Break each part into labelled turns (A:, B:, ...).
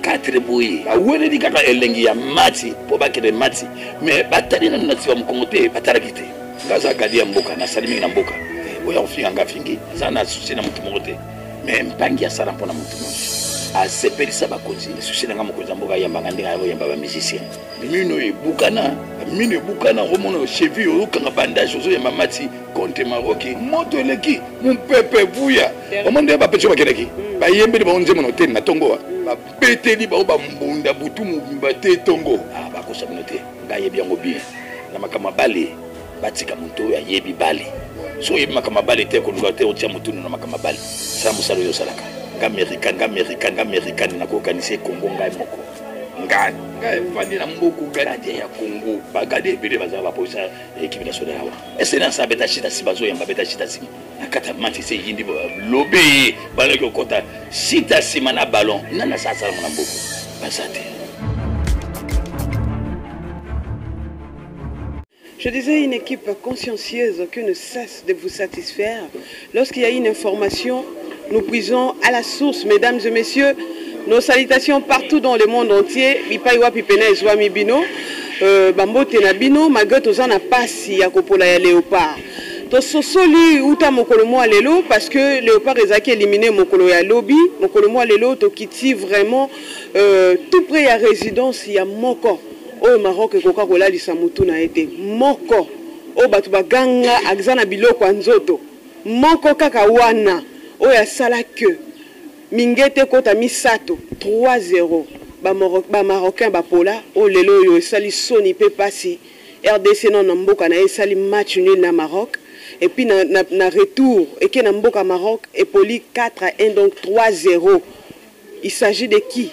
A: 4 boyi awele di kaka elengi ya mati po bakele mati mais batali na nati wa mkongote batalakite ngaza kadi ya mboka na salimi na mboka oya ofinga ngafingi zana susi na mutu mokote mais mpangi ya sala mpona mutu a sepelisa bakoti susi na ngamo koza mboka yamba ndinga yo yamba ba musicien mino ebukana romona cheville okanga bandage ozo yamba mati konte maroki moto eleki mpepe vuya omonde ba pecho bakeleki ba yembeli ba onze mono ten na tongo ba peteli ba mbunda butu mubimba te tongo ba ko sabinote ga yebi yango bien na makama bale batika muntu ya yebi bale so yebi makama bale te ko luka te otia mutu na makama bale sa musalo yo salaka ga american na ko kanise Congo ngai moko ngai fandi na mboku gade ya Congo bagade bele bazaba poisa equipe nationale wa esena sa beta chita sibazo yamba beta chita sim akata mati se yindi lobe bala ko kota chita sima na ballon nana sa sala na mboku basate.
B: Je disais une équipe consciencieuse qui ne cesse de vous satisfaire. Lorsqu'il y a une information, nous puisons à la source, mesdames et messieurs. Nos salutations partout dans le monde entier. Bipaiwa pipena ezwami bino, bambote na bino, malgré tous en a passi ya kopola ya léopard. To sosoli uta mokolo mo lelo parce que léopard ezaki éliminé mokolo ya lobby, mokolo mo lelo to kiti vraiment tout près ya résidence ya moko. Au Maroc et Coca-Cola lisamutu na été moko. O batu baganga akzana biloko nzoto. Moko kaka wana o ya sala que Mingete kota misato 3-0 ba marocain ba pola o lelo yo sali soni pe passi RDC non mboka na sali match nul na Maroc et puis na retour et que na mboka Maroc et poli 4-1 donc 3-0. Il s'agit de qui?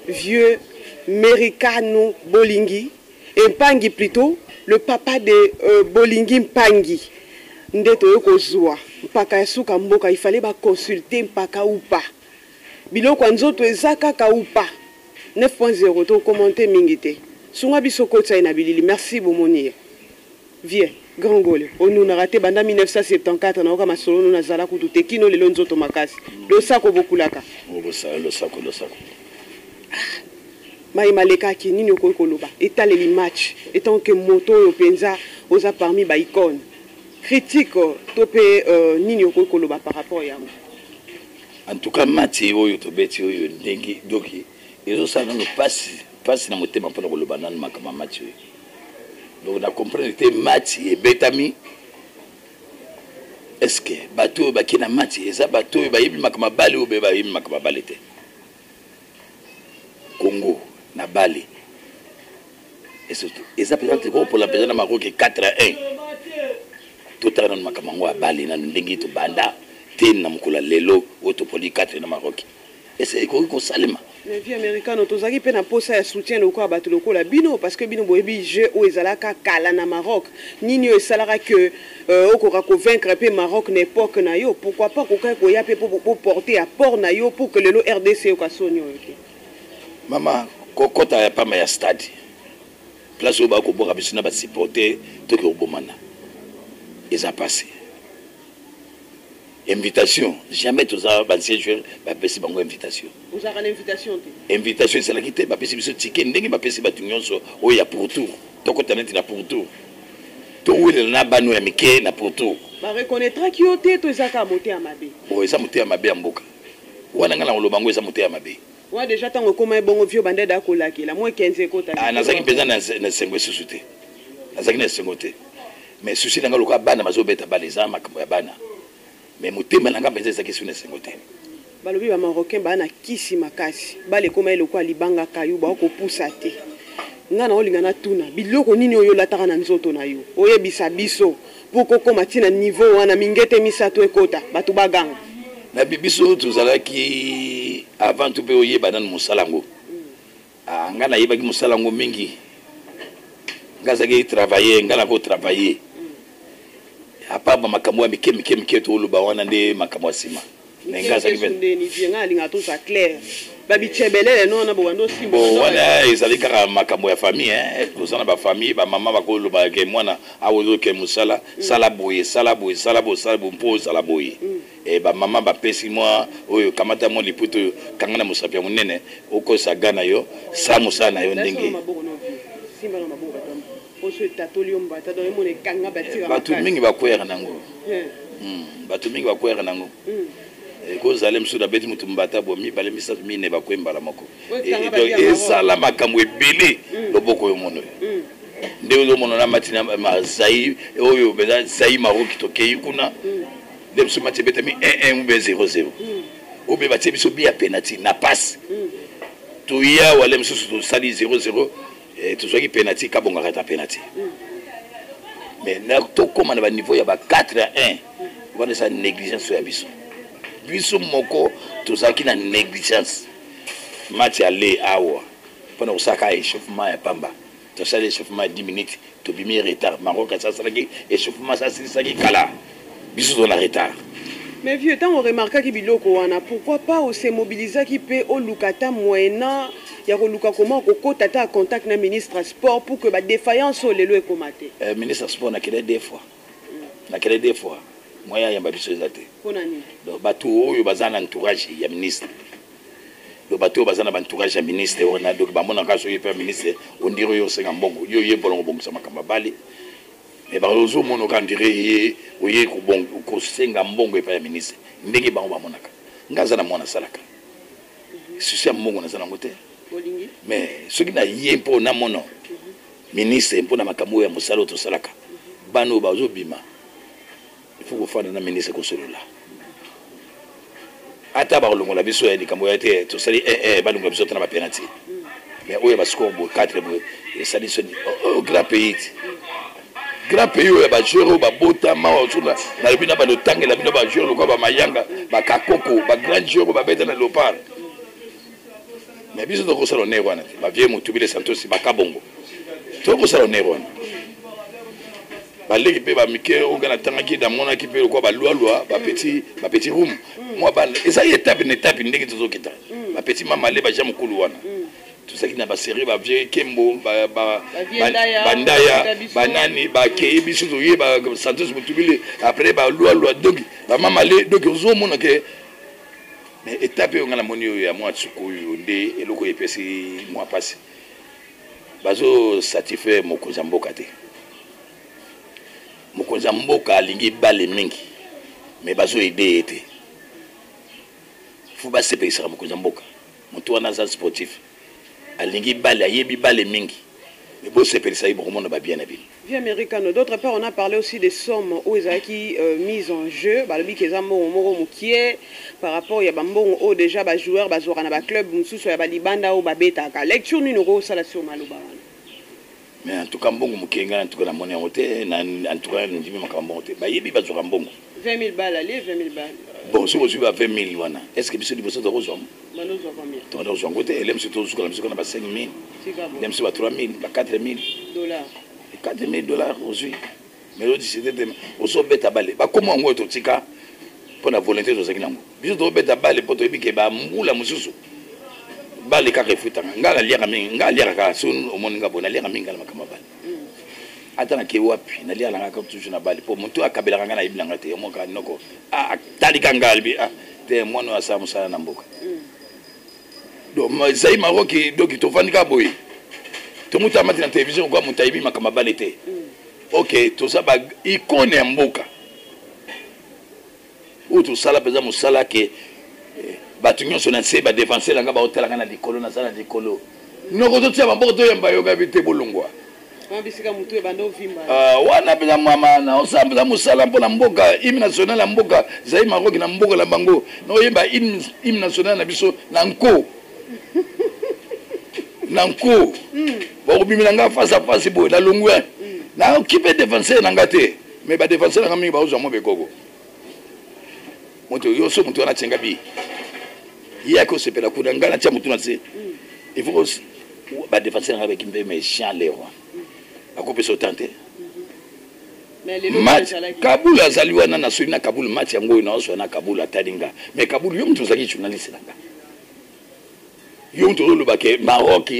B: Vieux Mericano Bolingi et Mpangi plutôt, le papa de Bolingi Mpangi. Ndeto yoko zwa mpaka yasuka mboka il fallait ba consulter mpaka ou pas biloko nzoto ezaka ka ou pas 9.0 to commenter mingite sunga bisoko tsa ina bilili. Merci bomoni vieux grand gole onu na raté banda 1974 na oka masolo na zala kutu tekino lelo nzoto makasi lo sako bokulaka lo sako mai maleka ki nini okoloba etaleli match étant que moto yo penza oza parmi ba icône critique topé nini okoloba par rapport à
A: en tout cas mati oyo to beti oyo ndengi doki ezo sana no passe na motema pona koloba nan makama mati oyo donc na comprendre que mati e betami est-ce que bato bakina mati eza bato ba yibi makama bale obe ba yibi makama bale te Congo na bale et surtout eza peut-être pour la personne Maroc 4-1 tout à l'heure makamango bali na ndingi to banda tin na mukula lelo otopoli 4 na Maroc et c'est ko salima
B: mais vie américaine tozaki pe na posa ya soutien loko abatu loko la bino parce que bino boyebi jeu o ezalaka kala na Maroc nini o esalaka que okora convaincre pe Maroc n'époque na yo pourquoi pas ko ko ya pe pour porter apport na yo pour que lelo RDC ka sonyo
A: mama kokota ya pama ya stade place au bako boka bisina ba supporter to ke obomana. Ils ont passé. Invitation. Jamais tous les anciens joueurs va passer une invitation.
B: Vous avez une invitation?
A: Invitation, c'est la qui va passer un ticket. N'est-ce pas passer un il y a pour tout. Donc, on a pour tout. Tout le monde a pour tout.
B: Bah, reconnaîtra qui est tous les gens qui ont monté à Mabé.
A: Oui, ils ont monté à Mabé en Boka. Ou on a le bango, ils ont monté à Mabé.
B: Ouais, déjà, tant qu'on a un bon vieux bandé d'Akolaki, la moins 15 écoutes.
A: Ah, n'a pas besoin de 5 sous-soutés. N'a pas besoin de 5 mais souci dans le cas bana mazo beta baleza makambo ya bana mais motema nanga penza za question na sengote
B: balobi ba marocain bana kisi makasi bale koma eloko libanga kayu ba ko pusa te ngana olingana tuna biloko nini oyo lataka na nzoto na yo oyebisa biso poko koma tina niveau wana mingete misato ekota batu baganga
A: na bibiso tuzalaki avant tout pe oyeba na musalango ngana yebaki musalango mingi ngazaki travailler ngana ko travailler apa ba makambo ya mike to luba wana nde makambo sima Nengaza
B: ni vienga linga tout ça clair. Babi chebele non na bwando simbo.
A: Bon wana ezali kaka makambo ya famille hein. Kozana ba famille ba mama bakolo ba ke mwana awozo ke musala sala boye mpo sala boye. Et ba mama ba pesi moi oyo kamata mo liputo kangana musapia munene oko sagana yo sa musana yo ndenge.
B: Simba na maboko tam. Oso tatolio mbata do mo ne kanga batira.
A: Batu mingi bakwera nango. Batu mingi bakwera nango. Kozalem suda beti mutu mbata bo mi bale misatu mine bakwemba la moko. Et ça la makambo ebele loboko yo mono. Nde lo mono na matina mazai oyo beza zai maroki tokei kuna. Dem su mati beta mi 1-1 ou 0-0. Obe bati biso bi ya penalty na passe. Tuya wale msusu to sali 0-0 tu soki penalty kabonga kata penalty. Mais na to koma na ba niveau ya ba 4-1. Wana sa négligence ya biso. Biso moko tozaki na négligence match aller awa pendant osaka échauffement ya pamba to sala échauffement 10 minutes to bimi retard Maroc ça salaki échauffement ça c'est kala biso dans la retard.
B: Mais vieux tant on remarqua ki biloko wana pourquoi pas on se mobiliser qui peut au lukata moyena ya ko luka comment ko kota ta contact na ministre sport pour que ba défaillance au lelo ekomate.
A: Ministre sport na kele deux fois moya ya babiso ezate
B: ponani
A: do bato oyo bazana entourage ya ministre do bato bazana ba entourage ya ministre ona do ba mona kaso yepa ministre on dirait yo senga mbongo yo yebolo bongo sama kamabali mais ba rozo mono kan dirait oye ko bongo ko senga mbongo yepa ya ministre ndenge ba mona ka ngaza na mona salaka susi ya mbongo na zana ngote
B: bolingi
A: mais soki na yempo na mono ministre mpo na makambo ya musalo to salaka bano bazo bima. Il faut que na ministre ko solola ata ba longola biso ya likambo ya te to sali ba longola biso tana ba penalty mais oyo ba score bo 4 bo et sali so grand pays oyo ba joueur ba bota ma osuna na bina ba lotangela bina ba joueur ko ba mayanga ba kakoko ba grand joueur ba beta na lopar mais biso to ko sala ne wana ba vie mutubile Santos ba kabongo to ko sala ne wana baleki pe ba mike ongana tangaki da mona ki pe ko ba loi ba petit room moi ba esa étape ndenge tozokita ba petit mama le ba jamu kulu wana tout ça qui na ba série ba vie kembo ba bandaya banani ba ke biso zo ye ba Santos mutubile après ba loi donc ba mama le donc ozo mona ke mais étape ongana moni ya moi tsuku nde eloko epesi moi passé bazo satisfaire mokonza mboka te. Mokonza mboka alingi bale mingi mais bazo aider ete faut ba sepesa mokonza mboka mutu wana za sportif alingi bale ayebi bale mingi mais bo sepesa ibo komona ba bien abili
B: vie américaine. D'autre part on a parlé aussi des sommes où qui mises en jeu balobi keza moko mukie par rapport ya bambongo o déjà ba joueur ba zora na ba club mususu ya ba libanda o ba betaka lecture ni noko sala sur maloba.
A: Mais en tout cas mbongo mukenga en tout cas na monnaie hote na en tout cas ndimi makambo hote ba yebi ba zoka mbongo
B: 20 000 balles aller 20 000 balles
A: bon si vous suivez à 20 000 wana est-ce que biso liboso to rozwa
B: manozo combien
A: to rozwa ngote elem surtout zuka na biso na ba 5 000 même si ba 3 000 ba 4 000
B: dollars
A: 4 000 dollars aujourd'hui mais l'autre c'était oso beta balé ba comment ngo to tika pour la volonté de zaki nango biso to beta balé pour to ebike ba mbula mususu bale ka refuta ngala liaka mingi ngala liaka ka sun omoninga bona liaka mingi ngala makama bale atana ke wapi na liaka ngaka toujours na bale pour mutu akabela ngana ibinanga te moka noko talika ngalbi te mono asa musala na mboka do zai maroki doki to fanika boy to mutu amati na television kwa mutu ibi makama bale te OK to saba ikone ya mboka utu sala peza musala ke batu nyonso na se ba défenseur langa ba hôtel langa na likolo na sala likolo noko to tia bamboko to yamba yoga bite bolongwa
B: bisika mutu e bando vimba
A: wana peza mama na osamba musala mpona mboka hymne national ya mboka zai Maroc na mboka la bango no yemba hymne national na biso na nko na nko ba kubimina nga face à face boy la longwa na occupé défenseur na ngate mais ba défenseur na mingi ba uzwa mo bekoko moto yoso mutu wana tsenga bi yako sepela kuna ngana tia mutu na se il faut ba défenseur avec une méchant les rois akopesa tenter Kaboul azali wana na soli na Kaboul match yango na so na Kaboul atalinga mais Kaboul yo mtu zaki journaliste nanga yo mtu lo bake Maroc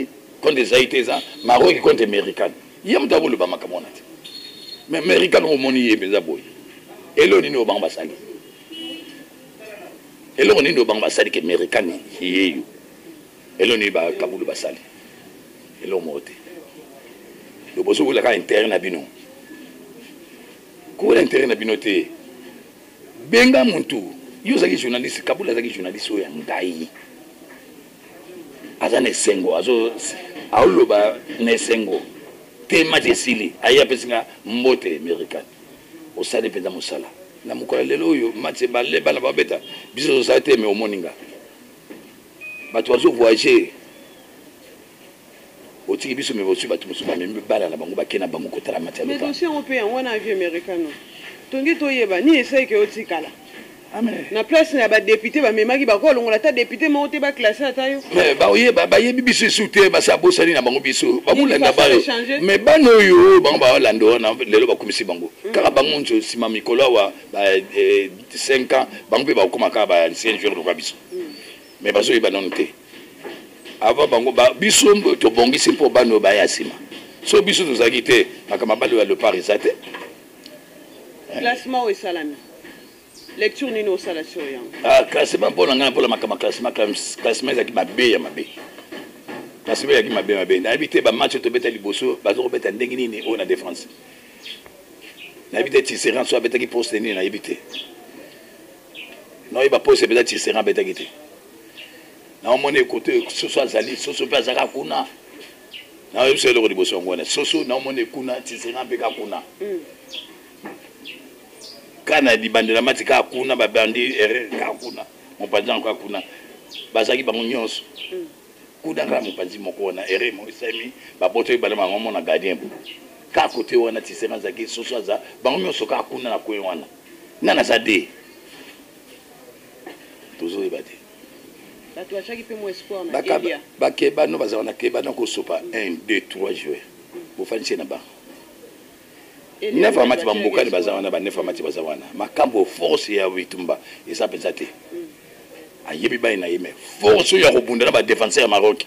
A: contre Zaïteza Maroc contre Américain yo mtu lo ba makamona mais Américain o moni yebeza boy elo ni no bamba sali elo ni no bamba sali ke Américain yeyo elo ni ba Kaboul basali elo mote le boso wala ka interne na bino ko l'intérêt na binote benga muntu yo zaki journaliste Kaboul zaki journaliste o ya ngai azane sengo azo aoloba ne sengo te majesili aya pesinga mbote Américain o sale penda musala na mukola lelo yo match balle bala babeta biso société mais au moninga batu azo voyager otiki biso me bosu batu musuba me bala na bango bakena bango kotala match
B: mais aussi on peut on a vu Américain tongi toyeba ni essaye que otikala
A: amen
B: na place na ba député ba memaki ba ko longola ta député mo te ba classé atayo
A: mais ba oyeba ba yebi biso souté ba sa bosani na bango biso ba mulanda ba mais bano yo bango ba lando na lelo ba komisi bango kaka bango njo sima mikolo wa ba 5 ans bango pe ba komaka ba ancien joueur de biso mais bazo yeba non te avant bango ba biso to bongisi po bano ba yasima so biso to zakite makama balo ya le Paris ate
B: classement au salami lecture nino au salation yang
A: classement pour ngana pour la makama classement za ki mabe ya mabe classement ya ki mabe na habité ba match to beta liboso ba zo beta ndenge nini o na défense na habité Tisserand so beta ki poste nini na habité non il va poste beta Tisserand beta ki te na omone côté soso azali soso pe azaka kuna na yo selo ko liboso ngwana soso na omone kuna Tisserand pe ka kuna kana di bandela matika kuna ba bandi erreur ka kuna mon panzan ka kuna bazaki bango nyonso kudanga mon panzi moko na erreur mo semi ba boto ba lama ngomo na gardien ka côté wana Tisserand zaki soso za bango nyonso ka kuna na kwe wana nana zade tozo ibate
B: bato achaki pe mo espoir na Elia
A: bakeba no bazana keba na ko sopa 1 2 3 joueurs bo fanisi na ba nefa mati bamboka ni bazawana ba nefa mati bazawana makambo force ya Witumba esa pensate ayebi ba ina yeme force ya robunda na ba défenseur ya Maroc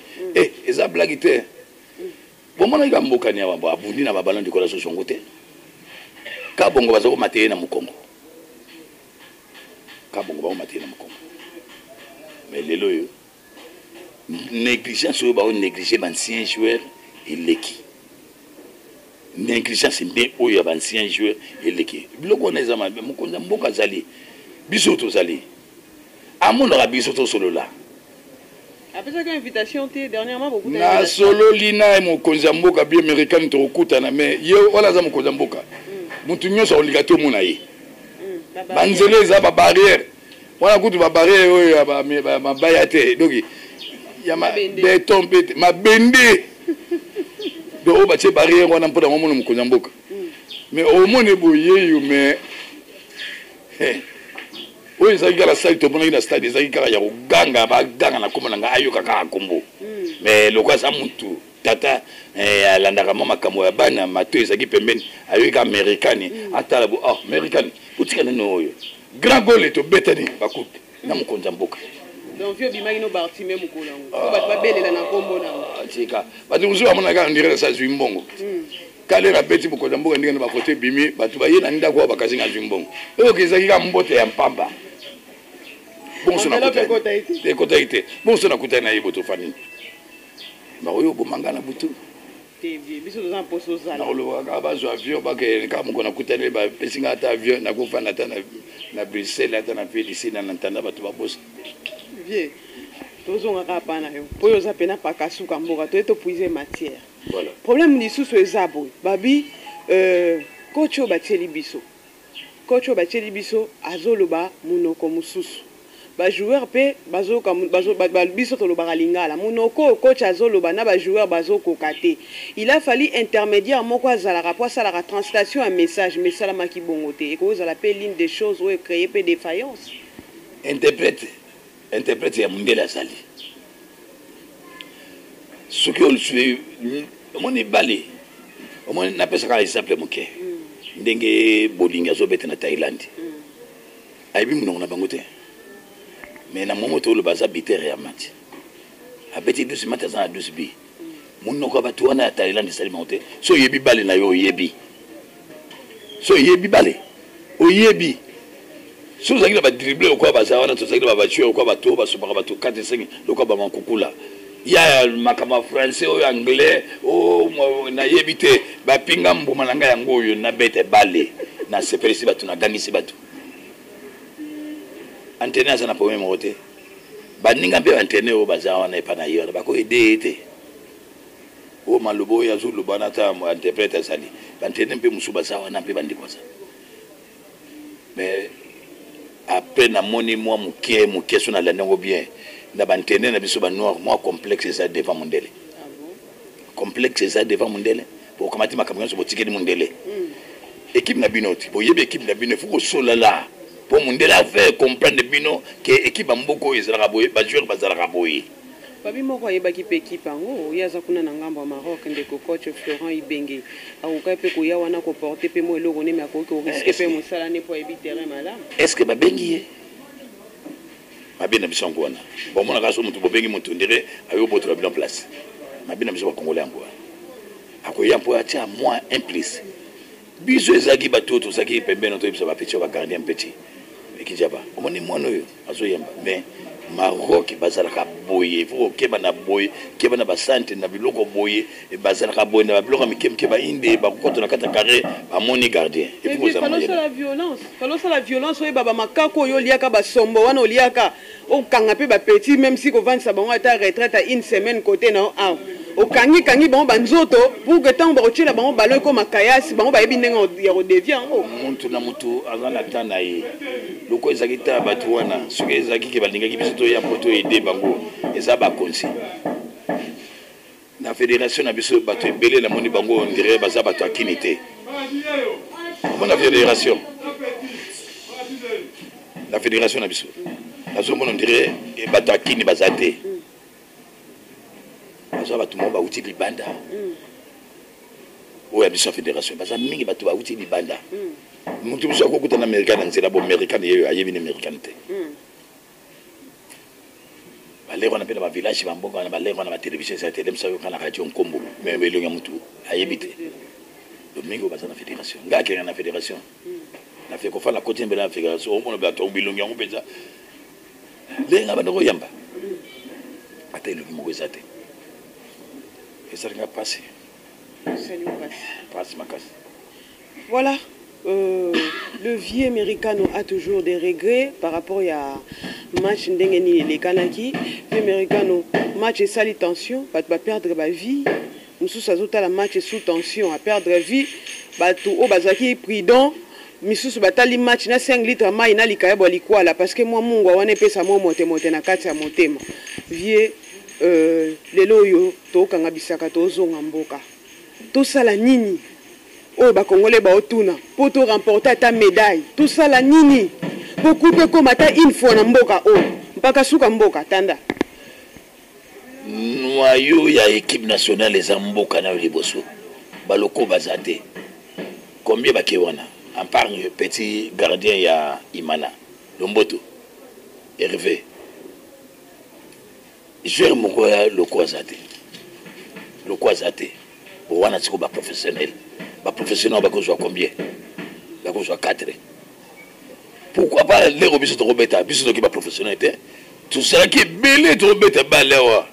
A: esa blagite bomona ga mboka ni abambo abundi na babalon de cola so songote ka bongo bazako mateye na mukongo ka bongo ba mateye na mukongo mais lelo yo négligence yo ba négliger ancien joueur ileki négligence mbe oyo ya ancien joueur eleki biloko na ezama mokonza mboka zali biso to zali amonaka biso to solo la
B: après ça invitation te dernièrement beaucoup
A: na solo lina mokonza mboka bi américain to kutana mais yo wala za mokonza mboka mutu nyonso olika to mona ye banzele za ba barrière wala kutu ba barrière oyo ya ba mabaya te donc ya ma béton bete mabende do o bache barrière wana mpoda momo mokonza mboka mais au monde boyeyo mais oyo ezali kala sali tomonaki na stade ezali kaka ya koganga baganga na kombo na ngai ayoka kaka kombo mais lokwa aza mutu tata alandaka mwa makambo ya bana mato ezalaki pembeni ayoki ka amerikani atala bo amerikani otika nini oyo grand gole tobetani bakupe na mokonza mboka
B: donc vieux bimaki no Bartimé mukolo ngo ko bat babelela na kombo na
A: atika batu musu amona ka ndire sa zwi mbongo kale na beti mokonza mboka ndenge na bakote bimi batu baye na ndako bakazi nga zwi mbongo oyo kezaki ka mbote ya mpamba bonso na kota ite bonso na kota na yebo to famille ba oyo bomanga butu
B: biso za poso zala
A: na olo ka ba zo avion ba ke ka moko na kota ba pesinga ta avion na ko fana ta na Bruxelles ata na Félicie na ntanda batu ba boss
B: vie tozonga ka pana yo poyo za pena pakasuka mboka to eto puiser matière
A: voilà
B: problème ni sous ezabo babi kocho bateli biso azoloba munoko mususu ba joueur pe bazo biso to loba lingala munoko coach azoloba na ba joueur bazo kokate il a fallu intermédiaire moko azala rapport ça la translation un message mais ça la maki bongote et ko za la pe ligne des choses ou créer pe défaillance
A: interprète ya mundela sali ce que on suit mon ibali on n'a pas ça exemple moké ndenge bolinga zo bete na Thaïlande aibi munongo na bango te mais na moment to le baza bitere ya match abeti 12 match za 12 bi munoko batu wana ya Thaïlande sali monte so yebi bale na yo yebi so yebi bale o yebi so zaki ba dribbler ko baza wana to zaki ba batue ko bato ba sopa bato 4-5 loko ba mankukula ya makama français ou anglais ou na yebite ba pinga mbuma nanga yango yo na bete bale na sepelisi batu na gangisi batu antenne za na problème moté ba ninga mpe antenne o baza wana epa na yo ba ko aider o malubo ya zulu bana ta mo interprète sali ba antenne mpe musu baza wana mpe bandi koza mais après na moni moi muke so na lango bien na bantene na biso ba noir moi complexe ça devant Mundele. Ah bon? Complexe ça devant Mundele pour kamati makamyo so botikeli Mundele. Équipe na binoti, bo yebe équipe na bino faut solo là pour Mundele faire comprendre bino que équipe mboko ezala boye ba joueur bazala boye.
B: Babi moko yeba ki équipe ngo yaza kuna na ngambo Maroc ndeko coach Florent Ibenge akoka pe ko ya wana ko porter pe mo eloko ne me akoki o risque pe musala ne pour éviter terrain malade.
A: Est-ce que babengi mabina biso ngwana bon mona kaso mutu bobengi mutu ndire ayo botu la bien place mabina biso ba congolais ngwa akoya mpo atia moins implice biso ezaki batoto saki pembeni to biso ba petit ba gardien petit ekijaba omoni mwana oyo azoyemba mais Maroc bazalaka boye faut keba na boye keba na basante na biloko boye bazalaka boye na biloko mikemke ba inde ba koto na kata carré ba moni gardien
B: il faut ça la violence oyo baba makako yo liaka ba sombo wana oliaka o kanga pe ba petit même si ko vendre sa bango ata retraite à une semaine côté na ah o kangi bango banzoto pour que tant ba otila bango balo ko makayasi bango ba yebi ndenga ya redevient o
A: muntu na mutu azana tana ye loko ezaki ta batu wana soki ezaki ke balingaki biso to ya poto aider bango eza ba konsi na fédération na biso bato ebele na moni bango on dirait baza bato akini te la fédération na biso nazo mona on dirait bato akini baza te bazo bato mo ba uti libanda o ya biso fédération baza mingi bato ba uti libanda mutu biso ko kutana américain nzela bo américain yeyo ayebi ni américain te baleko na pena ba village ba mbongo na baleko na ba télévision sa télé msa kana radio nkombo mais belonga mutu ayebite domingo baza na fédération ngake na fédération na fait ko fa la côté mbela fédération on ba to bilonga on peza lenga ba ndoko yamba ata iloki moko ezate esalinga passé passe makasi
B: voilà. Le vieux Americano a toujours des regrets par rapport à match ndengeni les Kanaki. Le Americano match est sali tension, va perdre ma vie. Nous sommes la match sous tension, à perdre vie. Batu o bazaki prudent. Misusu batali match na 5 litres mai na likayabo likwala parce que moi mungu wana pesa mo mote na kati ya motema. Vieux lelo yo to kanga bisaka to zonga mboka. To sala nini? Oh, bah, Congolais, bah, otuna. Pour te remporter ta médaille. Tout ça, la nini. Beaucoup de comme une fois, na mboka, oh. Mpaka suka mboka, tanda.
A: Noyau, ya équipe nationale, les amboka, na liboso. Baloko, bazate. Combien bakewana? En part, petit gardien, ya Imana. Lomboto. Hervé. Joueur Mongoya, le Kwazate. Le Kwazate. Wana tiko ba professionnel. Ba professionnel ba kozwa combien? Ba kozwa 4. Pourquoi pas les robiso to robeta, biso to ki ba professionnel te. Tout ça qui belé to robeta ba lewa.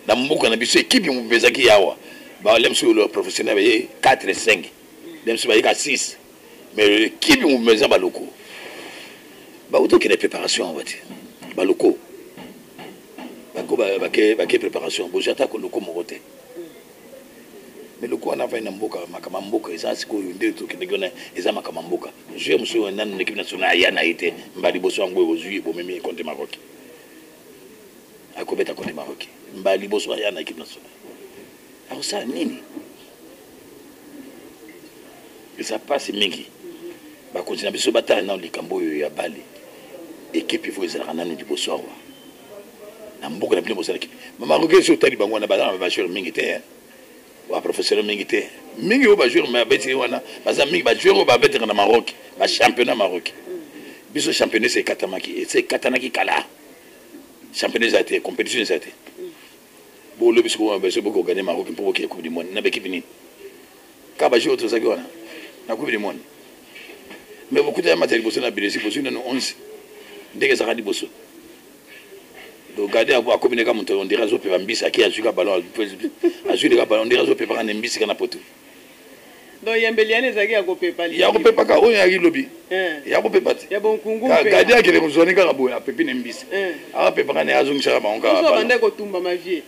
A: Na mboka na biso équipe mu bezaki yawa. Ba lemso le professionnel ba 4 et 5. Lemso ba 6. Mais l'équipe mu meza ba loko. Ba auto que les préparations on va dire. Ba loko. Ba ko ba ke préparation. Bo jata ko loko morote. Mais le coup on a fait un mboka makamamboka ça c'est quoi une deux trucs de gona et ça makamamboka je me suis en équipe nationale ya na été mbali boso ngwe ozui bo memi contre Maroc akobeta contre Maroc mbali boso ya na équipe nationale alors ça nini et ça passe mingi ba continue biso batala na likambo ya bali équipe il faut ezala na ndi boso wa na mboka na bino boso équipe Maroc sur tali bango na bazana ba joueur mingi te ba professionnel mingi te mingi o ba joueur mais beti wana baza mingi ba joueur o ba betre na Maroc ba championnat Maroc biso championnat c'est katanaki kala championnat ça été compétition ça été bon le biso ba beso boko gagner Maroc pour que coupe du monde na beki fini ka ba joueur to zaki wana na coupe du monde mais beaucoup de matériel bosso na Brésil bosso na 11 ndenge ça di bosso donc garder à communiquer comme on dirait zo pe mbisa qui a joué ballon a joué le ballon on dirait zo pe pas mbisa kana poto
B: donc yembeliane zaki ya ko pepa
A: ya ko pepa ka o ya lobi ya ko pepa
B: ya bon kungu
A: pe garder que les zone ka bo ya pepi mbisa a pepa kana ya zungisha ba onka
B: so bande ko tumba ma vie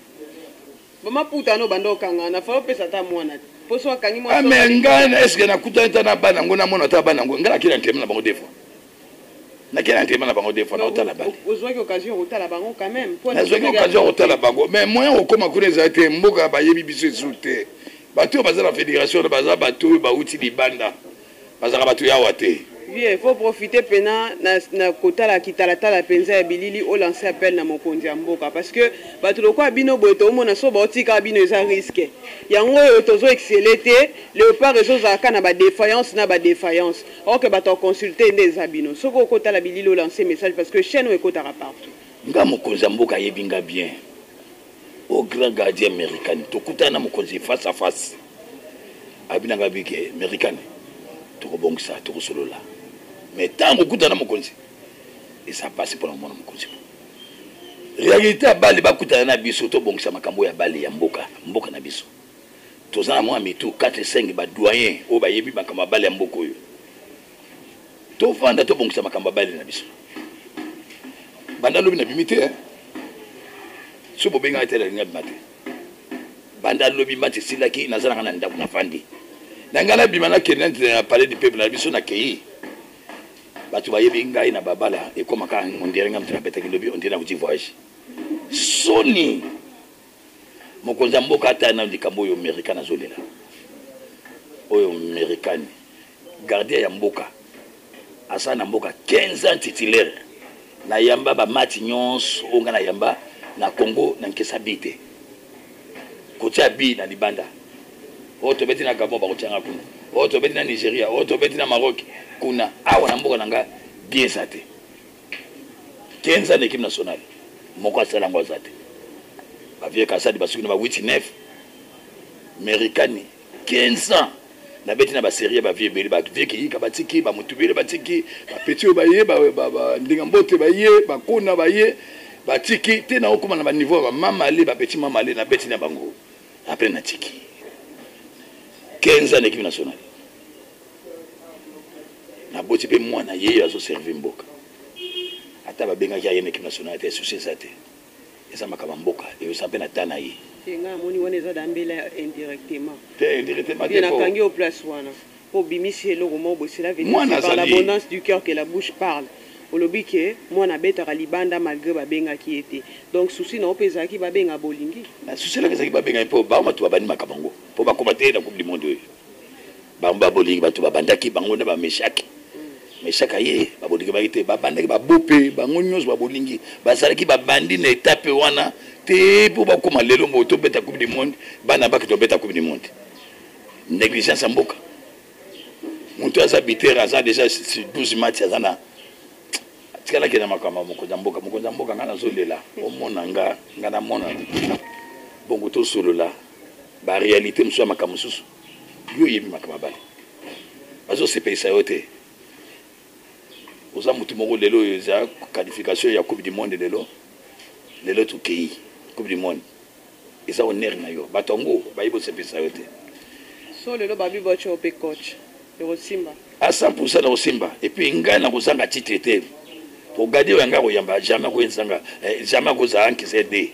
B: bama puta no bando kanga na fa pesa ta mwana poso akangi mo so
A: mais ngana est-ce que na kutanta na bana ngona mona ta bana ngala kila ntema na bango defo na kila ntema na bango defo na otala bana
B: ozwaki occasion otala bango quand même
A: na ozwaki occasion otala bango mais moyen okoma kuneza te mboka ba yebi biso esute bato baza la fédération baza bato ba uti libanda baza bato ya wate
B: il faut profiter pena na kota la kitalata penza ya bilili o lancer appel na mokonzi ya mboka parce que bato lokwa bino boto mona so ba otika bino eza risque yango yo tozo exceller te léopard ezo zaka na ba défaillance or que bato consulter ndeza bino soko kota la bilili o lancer message parce que chaîne o kota partout
A: nga mokonzi ya mboka yebinga bien au grand gardien américain tokutana mokonzi face à face abinanga bike américain tokobongisa tokosolola mais tant okutana mokonzi et ça passe pour le monde mokonzi réalité bali bakutana na biso tobongisa makambo ya bali ya mboka na biso tozana mwa mitu 4-5 ba doyen o ba yebi makambo bali ya mboka oyo tofanda tobongisa makambo bali na biso banda lobi na bimite so bobenga etela linga bimate banda lobi mate silaki nazana kana ndaku na fandi nangala bimana kenente na palais du peuple na biso na kei batu bayebi ngai na babala ekoma ka ngonderenga mtana betaki lobi on dira uti voyage soni mokonza mboka ata na likambo yo americain azolela oyo americain gardien ya mboka asa na mboka 15 ans titulaire na yamba ba match nyonso onga na yamba na Congo na nkesa bite kotia bi na libanda oto beti na Gabon ba kotianga kuna oto beti na Nigeria oto beti na Maroc kuna awa na mboka nanga bien sate 15 ans d'équipe nationale moko asala ngo zate ba vie kasadi basuki na ba 8-9 americani 15 ans na beti na ba série ba vie beli ba vie ki ka batiki ba mutubele batiki ba petit ba ye ba ndinga mbote ba ye ba kuna ba ye ba tiki te na okuma na ba niveau ba mama ali ba petit mama ali na beti na bango après na tiki 15 ans d'équipe nationale na boti pe mwana ye azo servir mboka ata ba benga ya équipe nationale te souci ça te esa makaba mboka e ça pe na tana yi
B: nga moni wana eza dambela indirectement
A: bien
B: akangi au place wana po bimisi eloko mo bosela venir par l'abondance du cœur que la bouche parle olobi ke mwana betaka libanda malgré babenga ki ete donc souci na opeza ki babenga bolingi
A: na souci la kezaki babenga po ba matu babani makabango po ba komate na coupe du monde ba bolingi batu babandaki bango na ba meshaki meshaka ye ba bolingi ba ite ba bandaki ba bope bango nyonso ba bolingi basalaki babandi na étape wana te po ba koma lelo moto beta coupe du monde bana ba to beta coupe du monde négligence en mboka monto asa bitera asa déjà 12 matchs azana tikala kena makama mokonza mboka ngana zolela omona ngana mona bongo to solola ba réalité mso makama susu yo yebi makama bale bazo se pesa yote oza mutu moko lelo ya qualification ya coupe du monde lelo to kei coupe du monde eza honneur na yo batongo bayibo se pesa yote
B: so lelo babi bocho pe coach le Simba
A: à 100% na Simba et puis ngana kozanga titre te pour garder wanga koyamba jamais ko ensanga jamais ko za anki cd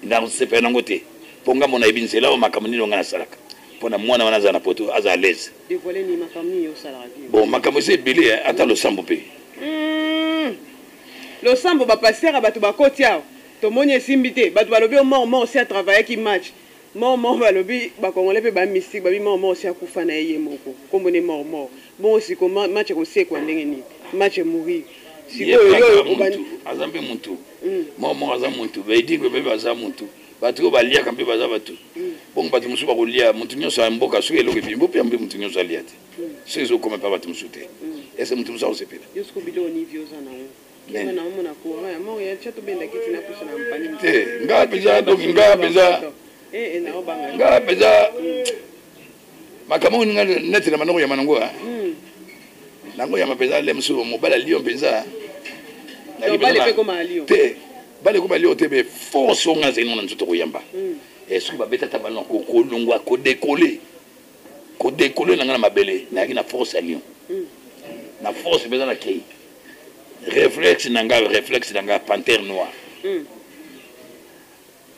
A: na sepe nango te ponga mona ebinzela o makamuni ngana salaka pona mwana wana za na poto aza à l'aise
B: dévoiler ni makamuni yo salaka
A: bon makamuni c'est belé ata le sambo pe
B: le sambo ba passer bato ba kotia to moni simbité bato balobi mort aussi à travailler qui match mort balobi ba congolais pe ba mystique ba bi mort aussi akufa na yeye moko kombo ne mort bon aussi comment match ko se ko ndenge ni match mourir siko yo
A: azambe muntu mort aza muntu ba dit que bebe aza muntu bato balia kampe baza bato bon bato musu bakolia mutu nyonso ya mboka soki eloko ebimbo mpe ambe mutu nyonso alia te soki ezokoma mpe bato musu te ese mutu musu akosepela te nga mpenza donc nga mpenza makambo oyo ninga neti na manoko yama nango nango yama mpenza le mosusu mobali alio mpenza te bale ko balio te be force onga zeno na nzoto koyamba soki babeta ta balon kolongwa kodekole nanga na mabele nayaki na force ya lion na force mpenza na kei réflexe nanga panthère noire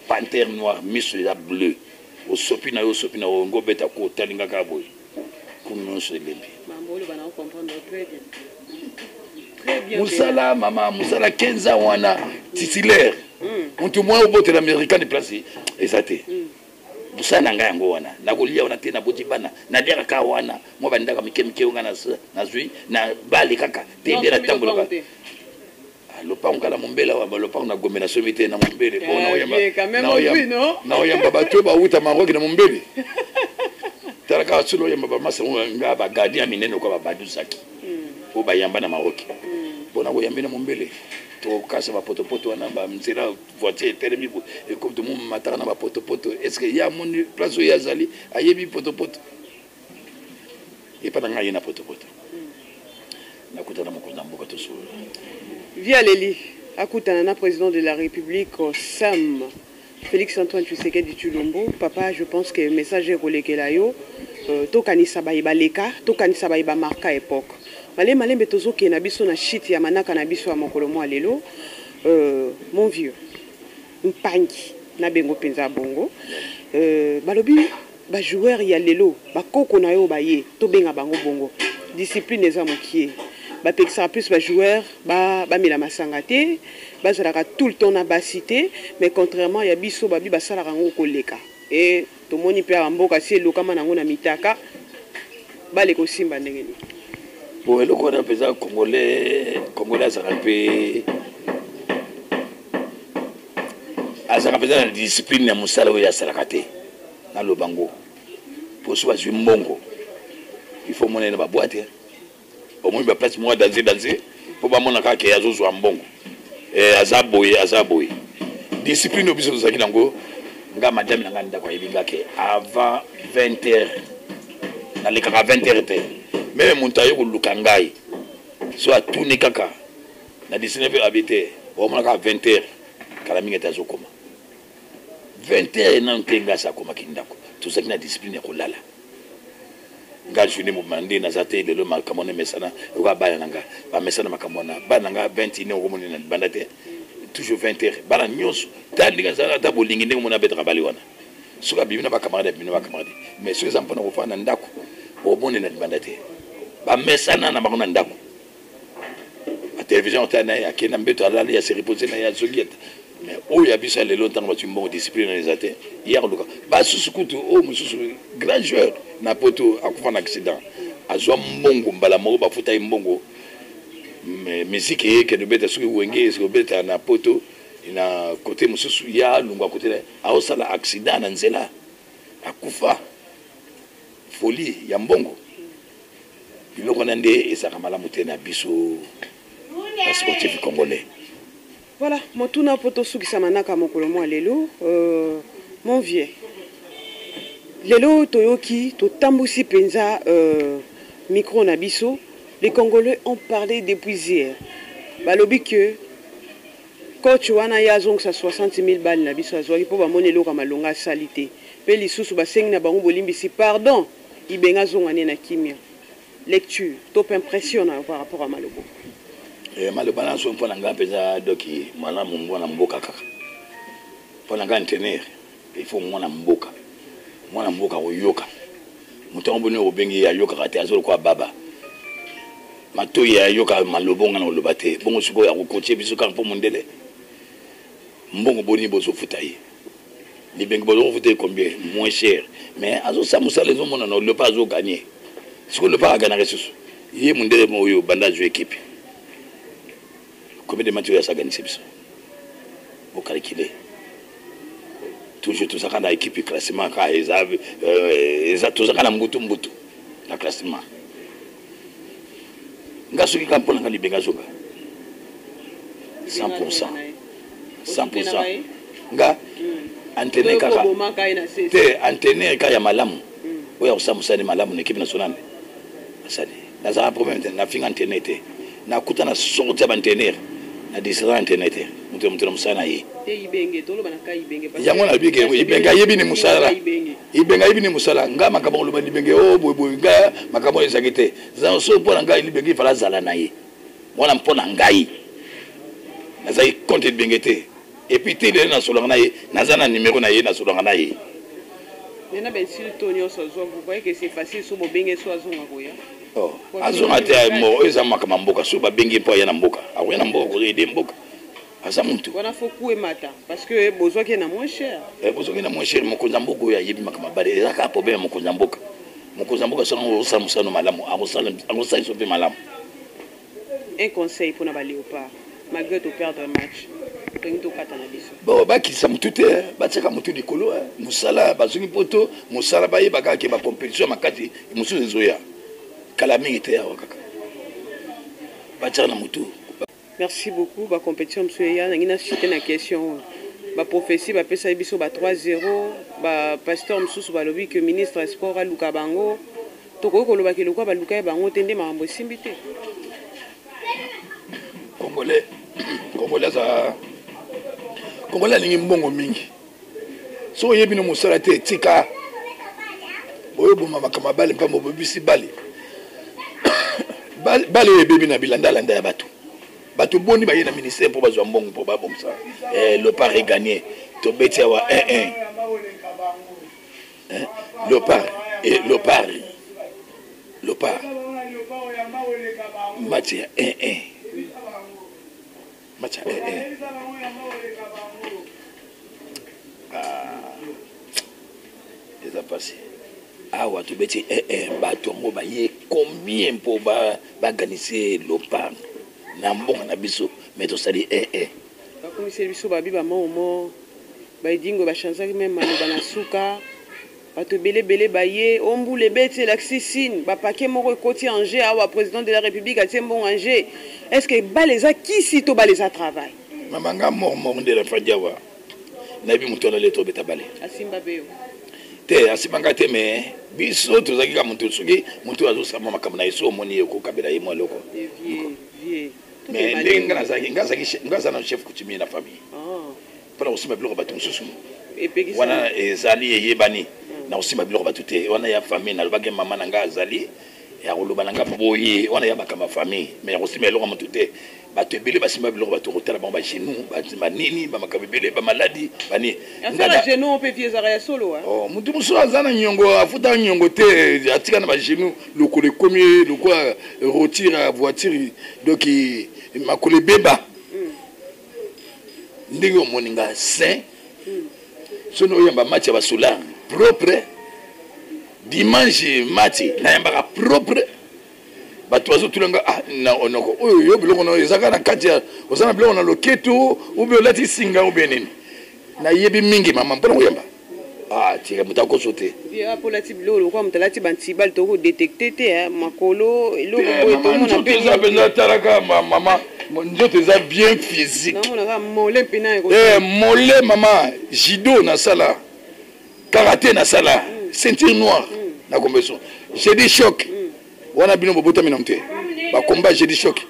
A: panthère noire miso eza bleu osopi na yo ngo beta ko talinga ka boy kunonso elembi musala mama musala 15 ans wana titulaire mutu mwa obote l'américain de place ezate musala nga yango wana nakolia wana te na boti bana na dera ka wana mo bandaka mike onga na zui na bale kaka te ndera tambola lopango kala mombela wa lopango na gombe na somité na mombele na oyamba bato bauta maroki na mombele talaka sulo yamba ba masa nga ba gardien minene ko ba badusaki o bayamba na maroki bona koyambe na mombele to kasa ba potopoto na ba mzela voiture telemi e comme tout monde mataka na ba potopoto est-ce que ya mon place ya zali ayebi potopoto et pas nga yena potopoto na kutana mokonda mboka to so
B: via Leli akutana na président de la République Sam Félix Antoine Tshisekedi Tshilombo papa je pense que message kolekela yo to kanisa ba ibaleka to kanisa ba marka époque malembe tozoke na biso na shit ya manaka na biso ya mokolo mwa lelo mon vieux mpangi na bengo penza bongo balobi ba joueur ya lelo ba koko na yo ba ye to benga bango bongo discipline eza mokie ba pexera plus ba joueur ba mila masanga te ba zalaka tout le temps na basité mais contrairement ya biso ba bi ba sala rango koleka et to moni pe amboka si lokama nango na mitaka bale ko simba ndenge ni
A: bon eloko na pesa congolais azaka pesa na discipline ya musala oyo asalaka te na lobango po so azwi mbongo il faut monene ba boîte au moins ba place moi danser po ba mona kaka azozwa mbongo azaboye discipline obiso tozalaki nango nga madame nanga ndako ayebinga ke avant 20h nalekaka 20h te même moto ayo koluka ngai so atuni kaka na 19h abite omonaka 20h kala mingi ete azokoma 20h enano te nga asa akomaki ndako tozalaki na discipline ya kolala nga juni mobandi naza te lelo makambo na emesana okoka bana nanga bamesana makambo na bana nanga 21 okomoni na libanda te toujours 20h bana nyonso ta ndenge azalaka ata bolingi ndenge mona abetaka bale wana soki abimi na bakamarade mais soki eza mpona kofanda na ndako omoni na libanda te bamesana na bango na ndako batelevizio ota na ye akenda mbeto alali ya se repose na ye azogi ata mais oyo ya biso ya lelo ntango batui mbongo discipline na eza te ya koluka basusu kutu oyo mosusu grand joueur na poto akufa na accident azwa mbongo mbala moko bafuta ye mbongo miziki eyekende obeta soki wenge soki obeta na poto na kote mosusu ya lungwa kote na aosala accident na nzela akufa folie ya mbongo biloko na nde ezaka malamu te na biso basportif congolais.
B: Voilà, motuna poto sukisa manaka mokolo mwa lelo mon vieux lelo toyoki totambusi penza micro na biso. Les Congolais ont parlé depuis hier balobi que coach wana yazong sa 60 000 balles na biso azwaki po bamoni eloko malonga salite pe lisusu basengi na bango bolimbisi pardon ibenga zongane na kimia lecture top impressionnant par rapport à Malobo.
A: Maloba na so mpona nga peza doki mwana mwana mboka kaka mpona nga entraîneur il faut mwana mboka oyoka mutango boni obengi ya yoka kati azolo kwa baba matoyi ya yoka malobonga na olobate bongo suko ya kokoche biso kan po mondele mbongo boni bozo futa yi libengi bozo futa combien moins cher mais azo samusa les hommes na le pas azo gagner suko le pas gagner susu ye mondele mo yo banda jo équipe. Combien de matchs ça gagné biso au calculer toujours tout ça quand équipe classement quand tout ça quand mbutu na classement ngaso ki kampona ngani benga zoba 100% nga antenne kaka te antenne ka ya malamu oya usamusani malamu na équipe nationale asali na za problème na finga antenne te na kutana sorti ya antenne na disera antenne te mutu musana yi
B: ibenge tolo banaka ibenge
A: yango na bige ibenga yebi ni musala ibenga yebi ni musala nga makabo lo libenge o boy nga makabo ezakite za so pona nga libenge fala zala na ye mwana mpona ngai nazai compte bengete et puis te na solo na ye nazana numéro na ye na solo na ye
B: nena ben si tonyo so zo vous voyez que c'est facile so bo benge so azonga koya
A: oh azonga te mo eza makama mboka so ba bengi po ya na mboka awena mboka ko ide mboka asa muntu
B: wana faut couer mata parce que besoin qui na moins cher
A: besoin qui na moins cher mokonza mboka ya yebi makama bale eza ka problème mokonza mboka so sa musano malamu agosala so pe malamu.
B: Un conseil pour na léopard malgré de perdre un match.
A: Bon, bakisa mutu te batsaka mutu likolo musala bazungi poto musala baye bakake ba compétition makati musu nzoya kala mingi te awa kaka batsaka na mutu.
B: Merci beaucoup ba compétition msuya ngina cité na question ba prophétie ba pesa biso ba 3-0 ba pasteur msusu ba lobi que ministre sport aluka bango toko ko loba ke lokwa ba luka bango tende mambo simbité
A: Kongola ningi mbongo mingi so yebi no musala te tika boyo boma makama bale mpambo bobisi bale bale yebi na bilanda landa ya bato boni ba yena ministère pour bazwa mbongo pour ba bomsa le pas regagner to betia wa 1-1 le pas match 1-1 match 1-1 passé awa to beti bato ngo ba ye combien pour ba organiser l'opar na mbonga na biso mais to sali
B: ba commissaire biso ba biba mo ba idingo ba chanza même maloba na suka bato belé ba ye ombule beti l'axisine ba paquet moko côté Angers awa président de la République a tiembon Angers est-ce que baleza qui si to baleza travail
A: mamanga mo de la fadiawa na bi mutona le to beta balé
B: asimba beo
A: te asibanga te me biso tozaki ka muntu soki muntu azosama makambo na yeso omoni ko kabela ye mwaloko mais ndenga ngaza na chef coutumier na famille para osima biloko bato mosusu wana ezali eyebani na osima biloko bato te wana ya famille nalobaki mama na nga azali ya koloba na nga boye wana ya bakama famille mais ya kosima eloko motu te bato ebele basimba biloko bato kotala bango bagenou banini bamakambo ebele bamaladi bani mutu mosusu aza na nyongo afutaka nyongo te atika na bagenou lokolo ekomi lokwa rotire ya voiture donc makolo ebeba ndenge omoni nga sain soki oyamba match ya basolar propre dimanche match nayambaka propre bato bazotulanga oyo yo biloko na ezaka na kati ya oza na biloko na loketo ube olati singa ube nini nayebi mingi mama mpona koyamba tika moto akoso te
B: apolati biloko lokwa moto alati bantibali tokodetecte te makolo eloko
A: eza mpenza talaka mama nzoto eza bien physique mole mama judo nasala karaté nasala ceinture noire na compétition j'ai des chocs wana bino bobotami na mte ba combat j'ai des chocs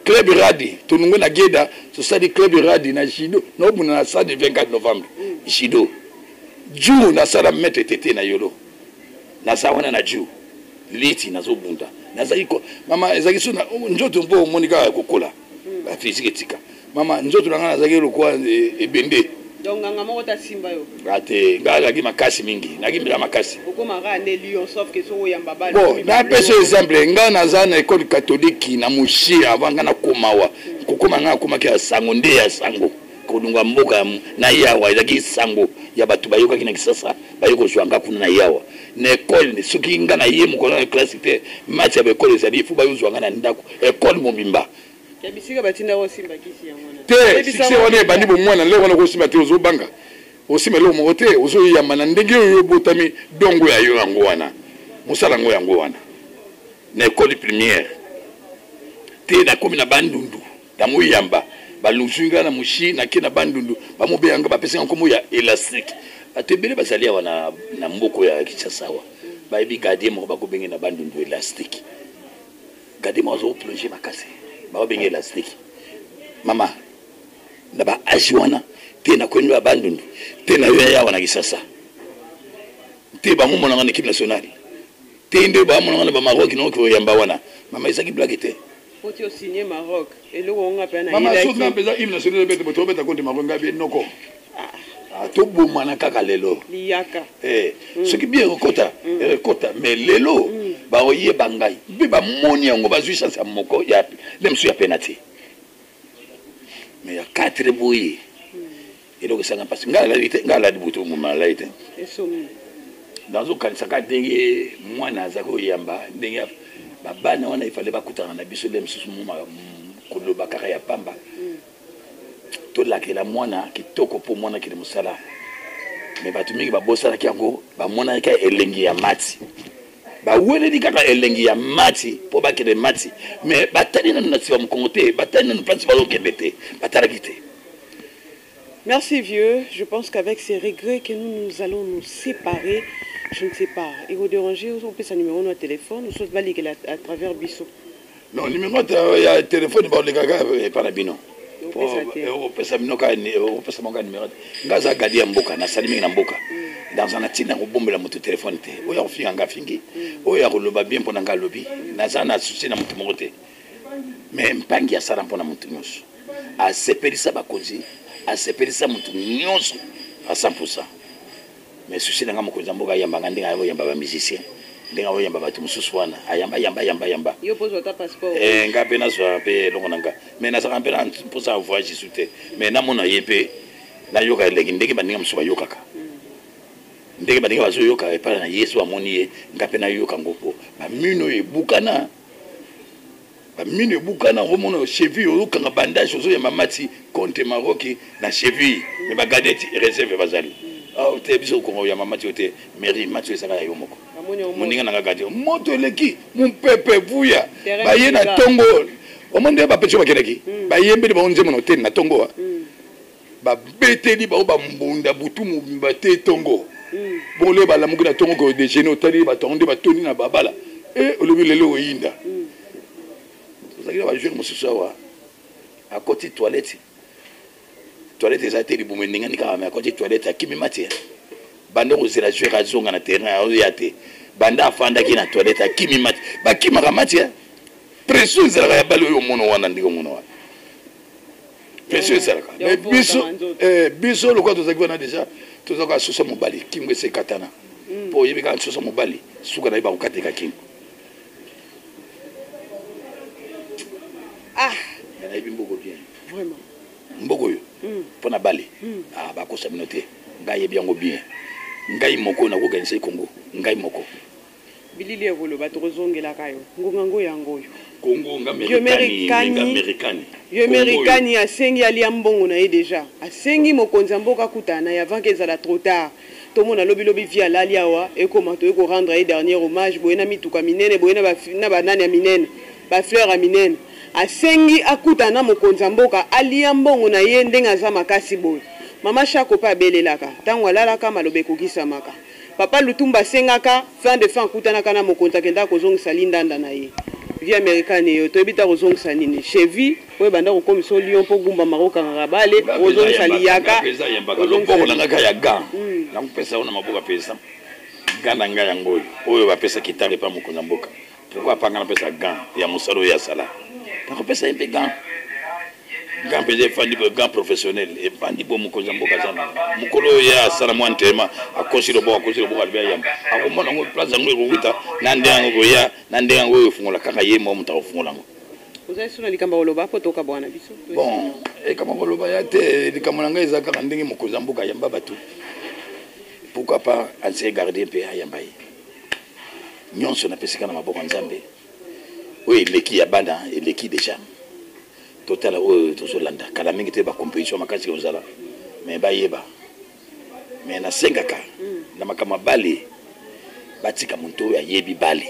A: club radi tonungo na geda society club radi na judo na obuna na stade 24 novembre judo ju na sala mete tete na yolo na sawana na ju liti nazobunda nazaiko mama ezaki suna njoto mpo monika kokola ba physique etika mama njoto na ngana zaki lokwa ebende
B: donc nganga moko ta simba yo
A: ate ngala ki makasi mingi nakimbira makasi
B: okoma ga ne lion sauf que so yamba bali
A: bon na peso exemple ngana za na école catholique na mushi avanga na komawa kokoma ngana komaki ya sango nde ya sango kodunga mboka na yawa ezaki sango ya batu bayoka kina kisasa bayoko zwanga kuna na yawa na école soki ngana ye mukolo na classe te match ya école ezali fu bayo zwanga na ndako école mobimba
B: ya bisika batinda ko simba kisi ya mwana
A: te sise wana bandi bo mwana leo wana ko simba te ozobanga aussi melo mokote ozo yamba ndenge yo botami dongo ya yo yango wana musala ngo yango wana na école primaire te na komi na bandundu tamu yamba balunsunga na mushi na kina bandundu bamobe yanga bapesa nkomo ya élastique atebele basalia wana na mboko ya Kichasawa baibi gardien mo bakobenge na bandundu élastique gardien mo zo plonger makase bakobenge élastique mama na ba ajiwana te na kwenda bandundu te na ya wana Kisasa te ba mumo na équipe nationale te nde ba mumo na ba Maroc no ko yamba wana mama isaki blague te
B: Faut signer Maroc et le on a peine à
A: mama so na pesa hymne national bete boto beta contre Maroc ngabi noko to bomana kaka lelo
B: liyaka
A: ce qui bien rekota mais lelo ba oye bangai bi ba moni yango ba zui chance moko ya lemsu ya penalty mais ya 4 boyi et donc ça n'a pas ngala dibuto mu malaite
B: esomi
A: dans au kanisa ka ndenge mwana azako yamba ndenge babana wana ifale bakutana na biso lemsu mu koloba kaka ya pamba to la ke la mwana kitoko po mwana kile musala mais batumiki babosala kiango ba mwana ka elengi ya mati ba wele di kaka elengi ya mati po bakele mati mais batali na natiwa mkongote batali na place ba lokebete batarakite.
B: Merci vieux, je pense qu'avec ces regrets que nous allons nous séparer, je ne sais pas. Et vous dérangez, on peut sa numéro de téléphone, nous sommes balayés à travers Bissot.
A: Non, numéro de téléphone ba le gaga par la bino. On peut sa numéro ngaza gadia mboka na salimi na mboka dans un atina ko bombela moto téléphone te oya ofinga ngafingi oya ko loba bien pona ngalobi na zana souci na moto mokote mais mpangi ya sala pona moto nyonso a sepelisa bakonzi a sepelisa moto nyonso à 100%. Mais souci na ngamo ko zamboka yamba ngandinga yo yamba ba musicien ndinga wo yamba batu mususu wana ayamba
B: yo pose votre passeport
A: ngape na so pe longo nanga mais na saka mpela pour ça voyage sute mais na mona yepe na yoka leki ndeke bandinga musuba yokaka ndeke bandinga bazo yoka epa na Yesu amoni ye ngape na yoka ngoko ba mino ebukana romono cheville yoka nga bandage ozo ya mamati contre Maroc na cheville mais ba gadeti réserve bazali te biso ko ya mamati ote mairie match saka ya yomoko moninga na gadi moto leki mumpepe vuya baye na tongo omonde ba pecho bakeleki bayembe ba onze mono te na tongo ba beteli ba mbunda butu mumba te tongo bole ba lamuki na tongo ko déjeuner otali ba tonde ba toni na babala olobi lelo oyinda tozakira ba jouer mususawa à côté toilette eza te libumu ndinga nika mais à côté toilette akimi mati banda kozela jouer azonga na terrain oya te banda afandaki na toilette akimi mati bakimaka mati pression ezalaka ya bale oyo mono wana ndenge mono wana pression ezalaka mais biso lokwa tozalaki wana déjà tozalaka susa mobali kingo ese katana po oyebi kaka susa mobali suka na ye bakokateka kingo nayebi mboko bien
B: vraiment
A: mboko yo pona bale bakosa bino te ngai yebi yango bien ngai moko na koganisa Congo ngai moko
B: bilili ya koloba tokozongelaka yo ngonga ngo yango yo
A: Congo ng'américaine
B: yo asengi alia mbongo na ye déjà asengi mokonzi mboka kutana ya avant ezala trop tard tomona lobi via lali awa ekoma to eko rendre ye dernier hommage boyena mituka minene boyena na banani ya minene ba fleur ya minene asengi akutana mokonzi mboka alia mbongo na ye ndenge aza makasi boye mama Chako pa belelaka tango alalaka malobe kokisamaka papa Lutumba sengaka fin de fin kutanaka na mokonzi akenda kozongisa lindanda na ye vie américaine yo toyebita kozongisa nini chevi oyo banda kokomisa lion mpo gumba marokanga bale kozongisa liyaka
A: loboko na ngaka ya ga na kupesa ona maboka pesa gana nga yango oyo bapesa kitale pa mokonzi mboka pourquoi pas ngana pesa ga ya musalo ya sala na kupesa impe ga pese fandi bo ga professionnel et fandi bo mokonzi mboka sana mukolo ya sala mwa ntema akosi lobo alibya yamba akomona ngo place ngo ekukuta na ndenga ngo ya na ndenga ngo efungola kaka ye mo muta ofungola ngo
B: oza suna likamba oloba po toka bwana biso
A: bon kama oloba ya te likamba nga eza kaka ndenge mokonzi mboka yamba batu pourquoi pas ancien gardien pe yamba ye nyonso na pesika na maboko nzambe oyo eleki ya bana eleki déjà total oyo tozolanda kala mingi te ba compétition makasi kozala mais bayeba mais na sengaka na makama bale batika muntu ya yebi bale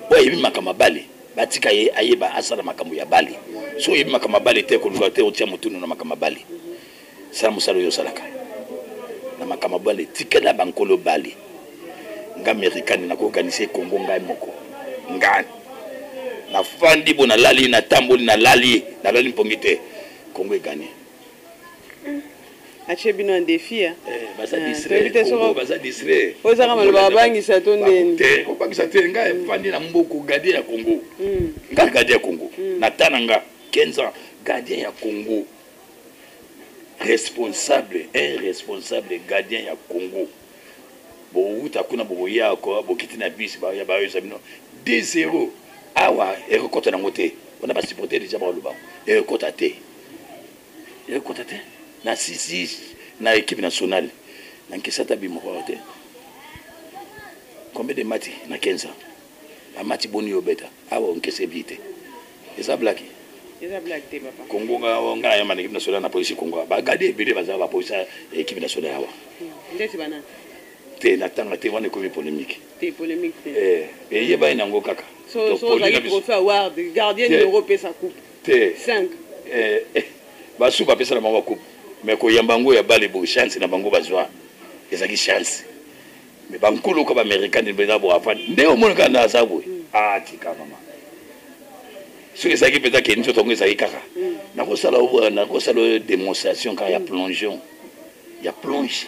A: bo yebi makama bale batika ye ayeba asala makambo ya bale so yebi makama bale te ko lukate otia mutu na makama bale sala musalo yo salaka na makama bale tikela bankolo bale nga amerikani na ko organiser Congo ngai moko ngani na fandi bona lali na tamboli na lali mpongite Congo e gagné.
B: Achebino un défi hein.
A: Basa distrait.
B: Oza kama lobangi sa tondeni.
A: Te, obangi sa te nga fandi na mboko gardien ya Congo. Nga gardien ya Congo. Na tananga 15 ans gardien ya Congo. Responsable gardien ya Congo. Bo uta kuna bo ya ko bo kitina bis ba ya ba yo sabino 2-0. Awa ekota na ngote. On a pas supporter déjà ba loba. Ekota te. Na 6 na équipe nationale na nkisata bimokote combien de matchs na 15 ans a match boni obeta awa nkese bite eza black te papa Congo nga ya équipe nationale na police Congo ba garder bile baza ba police équipe nationale awa
B: ndeti bana
A: te na tanga te wana comme polémique
B: te
A: yeba ina ngo kaka
B: so za trophée award gardien numéro pe sa coupe
A: te
B: 5
A: ba suba pesa na mama coupe mais ko yambango ya bale bo chance na bango bazwa ezaki chance mais bankolo ko ba américain ni beza bo afa nde o mona kana sabo tika mama so ezaki peta ke nto tongo ezaki kaka na ko sala démonstration ka ya plongeon ya plonge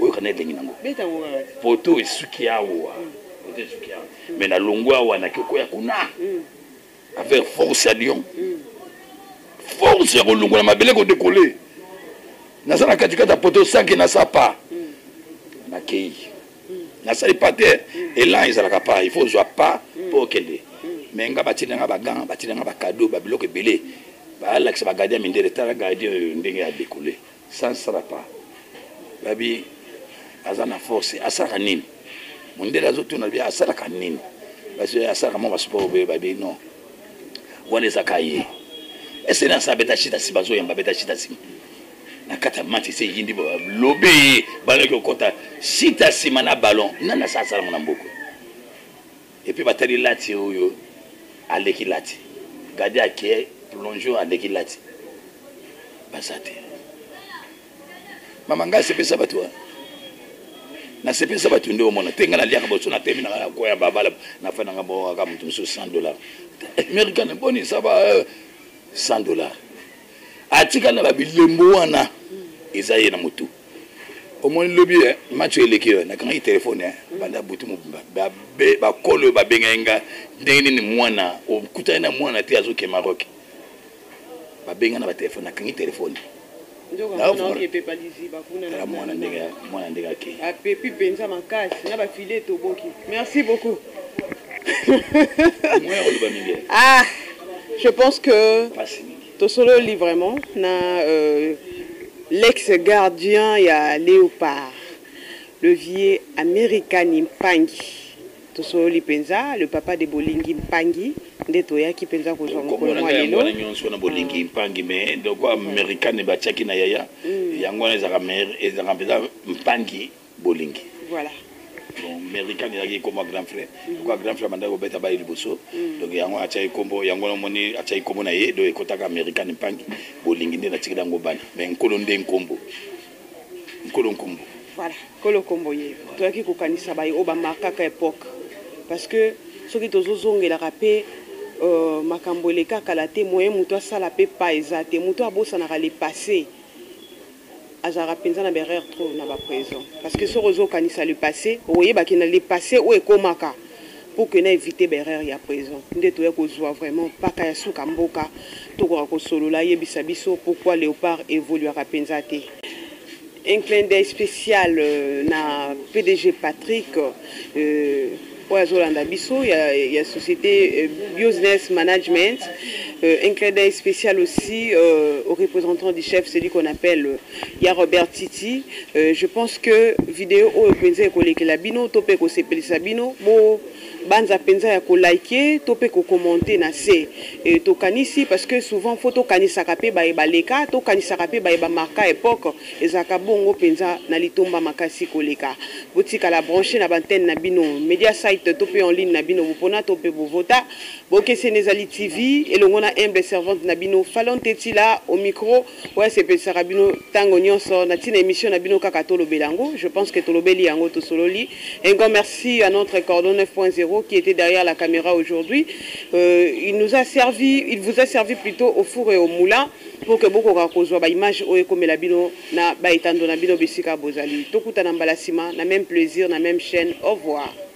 A: oyo kana elengi nango
B: beta ngo
A: photo esuki awa mais na longwa wana kiko ya kuna avec force à Lyon force ya kolongola mabele ko décoller na sana katikata poto 5 na sapa na kei na sali pater elan ezalaka pa il faut jouer pas pour kende mais nga batina nga bagan batina nga bakado ba biloko belé ba alex ba gardien mindele tala gardien ndenge ya décoller sans sera pas babi azana force asaka nini mondele azotuna bi asaka nini parce que asaka mo ba sport be babi non wale zakaye ese na sabeta chita sibazo yamba beta chita sim na kata match c'est yindi lobé ballon ko kota chita sima na ballon nana sasa na mboko et puis batali lati oyo aleki lati gadi ake plongeon aleki lati basate mama nga sepesa batu na sepesa batu ndio mona tenga na liaka boso na temi na ko ya babala na fana ngabo ka mutu $100 américain boni ça va $100 atika na babilembo wana ezaye na mutu omoni lobi match eleki na kangi telefone banda butu mubimba ba kolo ba benga ndenge ni mwana okuta na mwana te azoke Maroc ba benga na ba telefone na kangi telefone
B: ndoka na oke pepa lizi ba kuna
A: na mwana ndenge ke
B: a pepi penza makasi na ba filet toboki merci beaucoup ah je pense que Tosolo lit vraiment na l'ex-gardien il y a Léopard le vieux américain Mpangi Tosolo lit penza le papa de Bolingi Mpangi ndeto ya ki penza ko zo ko mo lelo
A: na nyonso na Bolingi Mpangi mais donc américain ne batiaki na yaya yango ezaka penza Mpangi Bolingi
B: voilà
A: américain il comme grand frère quoi grand frère manda ko beta ba liboso donc yango achai kombo yango moni achai kombo na ye do ekotaka américain Mpangi Bolingi nde na tikida ngobana mais nkolo nde nkombo
B: voilà kolo kombo ye to ki ko kanisa ba o ba makaka époque parce que soki tozozongela rapé makambo le kaka la témoin muto asala pe pa ezate muto abosa na le passé azara penza na berrer trop na ba présent parce que so rezo kanisa le passé oye ba kina le passé o ekomaka pour que na éviter berrer ya présent ndeto ya kozwa vraiment paka ya suka mboka to ko solola yebisa biso pourquoi Léopard évoluera penza te. Un clin d'œil spécial na PDG Patrick il y a société Business Management. Un clin d'œil spécial aussi au représentant du chef, celui qu'on appelle ya Robert Titi. Je pense que vidéo au pensez que la bino topé ko sepeli sabino banza penza ya ko liker to pe ko commenter na se et to kanisi parce que souvent faut to kanisa kapé ba ebaleka to kanisa kapé ba eba marka époque ezaka bongo penza na litomba makasi koleka botika la brancher na bantenne na bino media site to pe en ligne na bino bopona to pe bovota bokese nezali TV et longona humble servante na bino Falon Tetila au micro ouais c'est pe sarabino tango nyonso na tina émission na bino kaka tolo belango je pense que tolo beli yango to sololi. Un grand merci à notre cordon 9.0 qui était derrière la caméra aujourd'hui. Il vous a servi plutôt au four et au moulin pour que beaucoup de ba image o comme la bino na ba itando na bino bisika bozali. Tokuta na mbalasima na même plaisir na même chaîne. Au revoir.